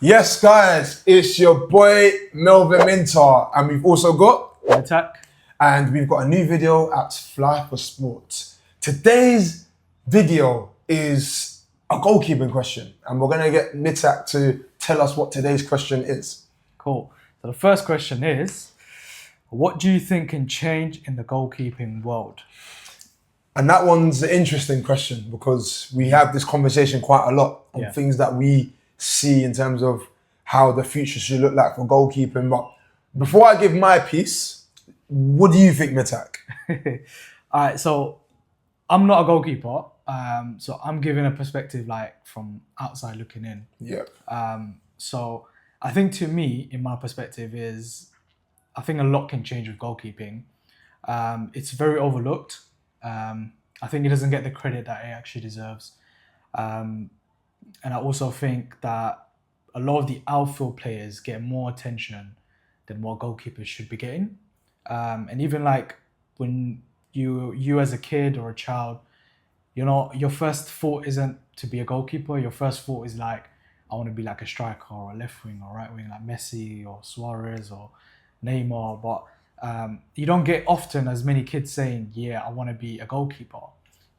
Yes, guys, it's your boy Melvin Minter, and we've also got Attack. and we've got a new video at FlyForSport. Today's video is a goalkeeping question, and we're gonna get Mitak to tell us what today's question is. Cool. So the first question is, what do you think can change in the goalkeeping world? And that one's an interesting question because we have this conversation quite a lot on things that we see in terms of how the future should look like for goalkeeping. But before I give my piece, what do you think, Mitak? All right, so I'm not a goalkeeper, so I'm giving a perspective like from outside looking in. Yeah. So I think to me, in my perspective, is I think a lot can change with goalkeeping. It's very overlooked. I think it doesn't get the credit that it actually deserves. And I also think that a lot of the outfield players get more attention than what goalkeepers should be getting. And even like when you as a kid or a child, you know, your first thought isn't to be a goalkeeper. Your first thought is like, I want to be like a striker or a left wing or right wing like Messi or Suarez or Neymar. But you don't get often as many kids saying, yeah, I want to be a goalkeeper.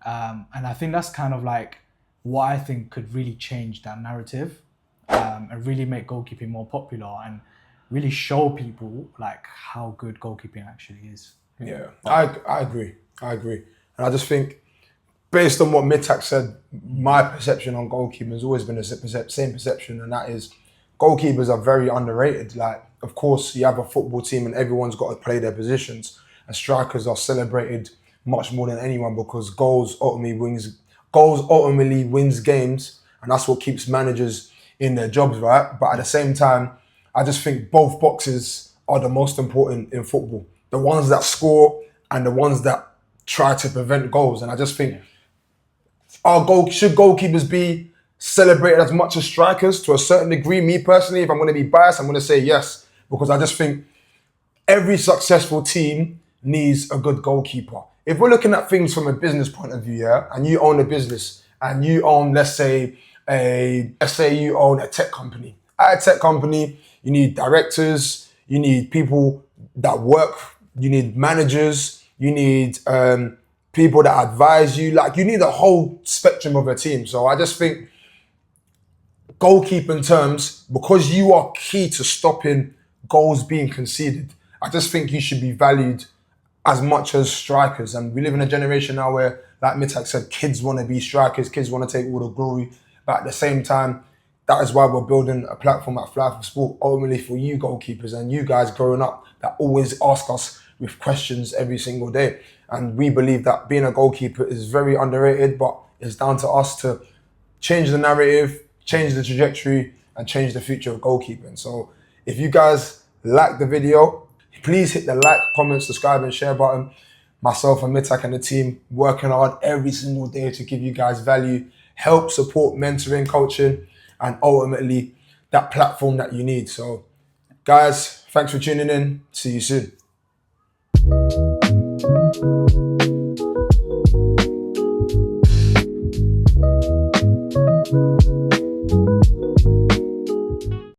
And I think that's kind of like what I think could really change that narrative and really make goalkeeping more popular and really show people like how good goalkeeping actually is. Yeah, I agree. And I just think, based on what Mitak said, my perception on goalkeeping has always been the same perception, and that is goalkeepers are very underrated. Like, of course, you have a football team and everyone's got to play their positions, and strikers are celebrated much more than anyone because goals ultimately wins games, and that's what keeps managers in their jobs, right? But at the same time, I just think both boxes are the most important in football. The ones that score and the ones that try to prevent goals. And I just think, should goalkeepers be celebrated as much as strikers to a certain degree? Me personally, if I'm going to be biased, I'm going to say yes, because I just think every successful team needs a good goalkeeper. If we're looking at things from a business point of view, yeah, and you own a business and you own, let's say you own a tech company. At a tech company, you need directors, you need people that work, you need managers, you need people that advise you. Like, you need a whole spectrum of a team. So I just think goalkeeping terms, because you are key to stopping goals being conceded, I just think you should be valued as much as strikers. And we live in a generation now where, like Mitak said, kids want to be strikers, kids want to take all the glory. But at the same time, that is why we're building a platform at FlyForSport, ultimately for you goalkeepers and you guys growing up that always ask us with questions every single day. And we believe that being a goalkeeper is very underrated, but it's down to us to change the narrative, change the trajectory, and change the future of goalkeeping. So if you guys like the video, please hit the like, comment, subscribe, and share button. Myself and Mitak and the team working hard every single day to give you guys value, help, support, mentoring, coaching, and ultimately that platform that you need. So guys, thanks for tuning in. See you soon.